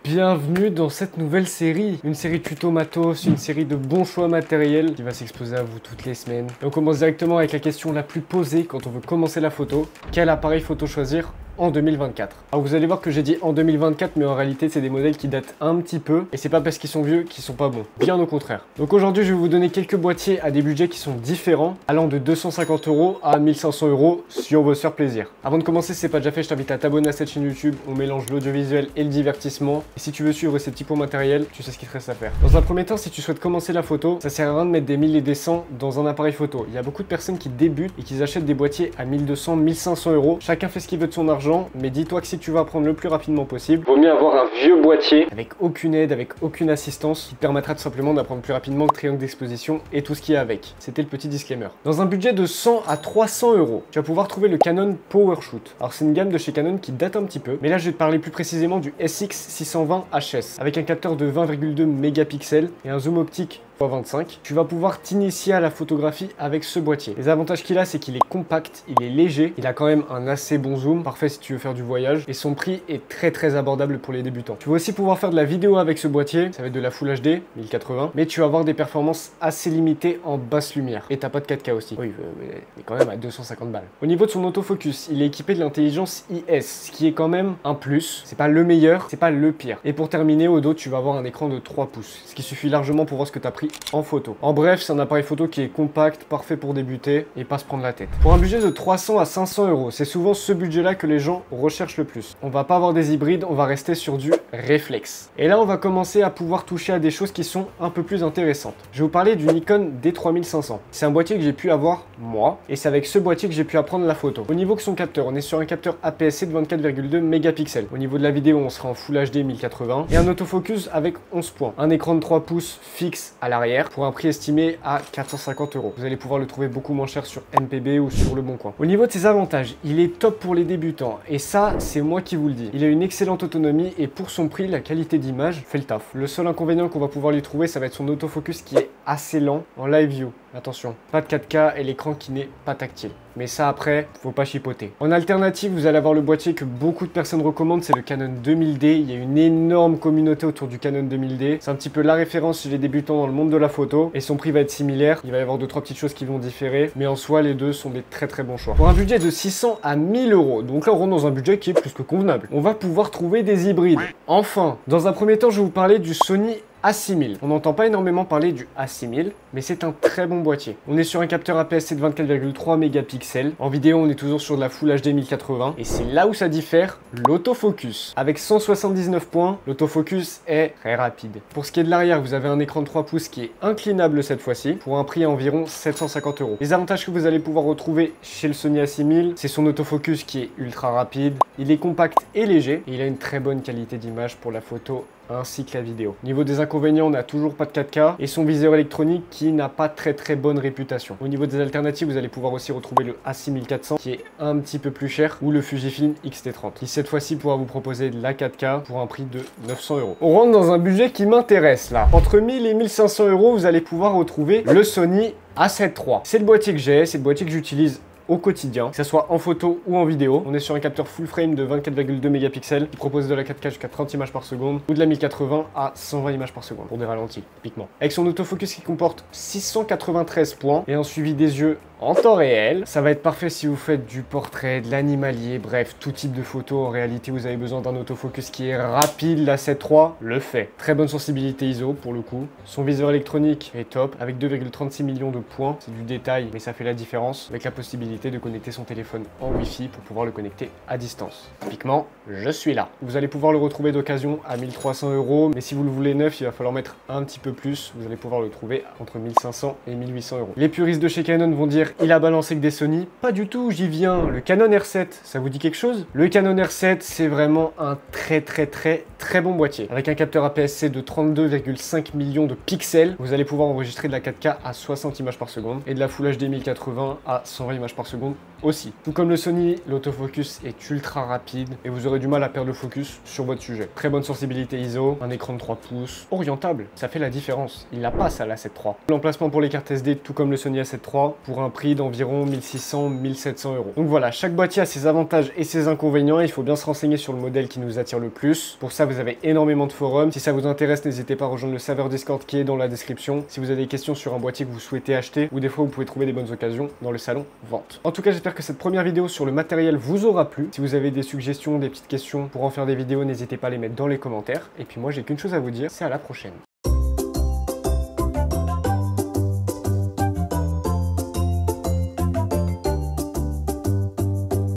Bienvenue dans cette nouvelle série, une série tuto matos, une série de bons choix matériels qui va s'exposer à vous toutes les semaines. Et on commence directement avec la question la plus posée quand on veut commencer la photo. Quel appareil photo choisir en 2024? Alors vous allez voir que j'ai dit en 2024, mais en réalité c'est des modèles qui datent un petit peu et c'est pas parce qu'ils sont vieux qu'ils sont pas bons, bien au contraire. Donc aujourd'hui je vais vous donner quelques boîtiers à des budgets qui sont différents, allant de 250 € à 1500 € si on veut se faire plaisir. Avant de commencer, si c'est pas déjà fait, je t'invite à t'abonner à cette chaîne YouTube. On mélange l'audiovisuel et le divertissement, et si tu veux suivre ces petits points matériels, tu sais ce qu'il te reste à faire. Dans un premier temps, si tu souhaites commencer la photo, ça sert à rien de mettre des 1000 et des 100 dans un appareil photo. Il y a beaucoup de personnes qui débutent et qui achètent des boîtiers à 1200, 1500 €. Chacun fait ce qu'il veut de son argent, mais dis-toi que si tu veux apprendre le plus rapidement possible, vaut mieux avoir un vieux boîtier avec aucune aide, avec aucune assistance, qui te permettra tout simplement d'apprendre plus rapidement le triangle d'exposition et tout ce qui est avec. C'était le petit disclaimer. Dans un budget de 100 à 300 €, tu vas pouvoir trouver le Canon PowerShoot. Alors c'est une gamme de chez Canon qui date un petit peu, mais là je vais te parler plus précisément du SX620 HS avec un capteur de 20,2 mégapixels et un zoom optique x25. Tu vas pouvoir t'initier à la photographie avec ce boîtier. Les avantages qu'il a, c'est qu'il est compact, il est léger, il a quand même un assez bon zoom, parfait si tu veux faire du voyage, et son prix est très abordable pour les débutants. Tu vas aussi pouvoir faire de la vidéo avec ce boîtier, ça va être de la Full HD 1080, mais tu vas avoir des performances assez limitées en basse lumière. Et t'as pas de 4K aussi. Oui, mais quand même à 250 balles. Au niveau de son autofocus, il est équipé de l'intelligence IS, ce qui est quand même un plus. C'est pas le meilleur, c'est pas le pire. Et pour terminer, au dos, tu vas avoir un écran de 3 pouces, ce qui suffit largement pour voir ce que tu as pris en photo. En bref, c'est un appareil photo qui est compact, parfait pour débuter et pas se prendre la tête. Pour un budget de 300 à 500 €, c'est souvent ce budget-là que les gens recherchent le plus. On va pas avoir des hybrides, on va rester sur du réflexe. Et là, on va commencer à pouvoir toucher à des choses qui sont un peu plus intéressantes. Je vais vous parler du Nikon D3500. C'est un boîtier que j'ai pu avoir moi, et c'est avec ce boîtier que j'ai pu apprendre la photo. Au niveau de son capteur, on est sur un capteur APS-C de 24,2 mégapixels. Au niveau de la vidéo, on sera en Full HD 1080 et un autofocus avec 11 points. Un écran de 3 pouces fixe à l'arrière pour un prix estimé à 450 €. Vous allez pouvoir le trouver beaucoup moins cher sur MPB ou sur Le Bon Coin. Au niveau de ses avantages, il est top pour les débutants et ça, c'est moi qui vous le dis. Il a une excellente autonomie et pour son prix, la qualité d'image fait le taf. Le seul inconvénient qu'on va pouvoir lui trouver, ça va être son autofocus qui est assez lent en live view. Attention, pas de 4K et l'écran qui n'est pas tactile. Mais ça après, faut pas chipoter. En alternative, vous allez avoir le boîtier que beaucoup de personnes recommandent, c'est le Canon 2000D. Il y a une énorme communauté autour du Canon 2000D. C'est un petit peu la référence chez les débutants dans le monde de la photo. Et son prix va être similaire. Il va y avoir 2-3 petites choses qui vont différer. Mais en soi, les deux sont des très bons choix. Pour un budget de 600 à 1000 €, donc là on rentre dans un budget qui est plus que convenable. On va pouvoir trouver des hybrides. Enfin, dans un premier temps, je vais vous parler du Sony A6000. On n'entend pas énormément parler du A6000, mais c'est un très bon boîtier. On est sur un capteur APS-C de 24,3 mégapixels. En vidéo, on est toujours sur de la Full HD 1080. Et c'est là où ça diffère, l'autofocus. Avec 179 points, l'autofocus est très rapide. Pour ce qui est de l'arrière, vous avez un écran de 3 pouces qui est inclinable cette fois-ci, pour un prix à environ 750 €. Les avantages que vous allez pouvoir retrouver chez le Sony A6000, c'est son autofocus qui est ultra rapide, il est compact et léger, et il a une très bonne qualité d'image pour la photo ainsi que la vidéo. Niveau des inconvénients, on n'a toujours pas de 4K et son viseur électronique qui n'a pas très bonne réputation. Au niveau des alternatives, vous allez pouvoir aussi retrouver le A6400 qui est un petit peu plus cher ou le Fujifilm X-T30 qui cette fois-ci pourra vous proposer de la 4K pour un prix de 900 €. On rentre dans un budget qui m'intéresse là. Entre 1000 et 1500 €, vous allez pouvoir retrouver le Sony A7 III. C'est le boîtier que j'ai, c'est le boîtier que j'utilise au quotidien, que ce soit en photo ou en vidéo. On est sur un capteur full frame de 24,2 mégapixels qui propose de la 4K jusqu'à 30 images par seconde ou de la 1080 à 120 images par seconde pour des ralentis, typiquement. Avec son autofocus qui comporte 693 points et un suivi des yeux en temps réel. Ça va être parfait si vous faites du portrait, de l'animalier, bref, tout type de photo. En réalité, vous avez besoin d'un autofocus qui est rapide. La 7 III le fait. Très bonne sensibilité ISO pour le coup. Son viseur électronique est top avec 2,36 millions de points. C'est du détail, mais ça fait la différence avec la possibilité de connecter son téléphone en Wi-Fi pour pouvoir le connecter à distance. Typiquement, je suis là. Vous allez pouvoir le retrouver d'occasion à 1300 €, mais si vous le voulez neuf, il va falloir mettre un petit peu plus. Vous allez pouvoir le trouver entre 1500 et 1800 €. Les puristes de chez Canon vont dire il a balancé que des Sony. Pas du tout, j'y viens. Le Canon R7, ça vous dit quelque chose? Le Canon R7, c'est vraiment un très bon boîtier. Avec un capteur APS-C de 32,5 millions de pixels, vous allez pouvoir enregistrer de la 4K à 60 images par seconde et de la Full HD 1080 à 120 images par seconde aussi. Tout comme le Sony, l'autofocus est ultra rapide et vous aurez du mal à perdre le focus sur votre sujet. Très bonne sensibilité ISO, un écran de 3 pouces, orientable, ça fait la différence. Il n'a pas ça la 7 III. L'emplacement pour les cartes SD, tout comme le Sony A7 III, pour un prix d'environ 1600-1700 euros. Donc voilà, chaque boîtier a ses avantages et ses inconvénients, il faut bien se renseigner sur le modèle qui nous attire le plus. Pour ça, vous avez énormément de forums. Si ça vous intéresse, n'hésitez pas à rejoindre le serveur Discord qui est dans la description. Si vous avez des questions sur un boîtier que vous souhaitez acheter, ou des fois vous pouvez trouver des bonnes occasions dans le salon vente. En tout cas, j'espère que cette première vidéo sur le matériel vous aura plu. Si vous avez des suggestions, des petites questions pour en faire des vidéos, n'hésitez pas à les mettre dans les commentaires. Et puis moi, j'ai qu'une chose à vous dire, c'est à la prochaine.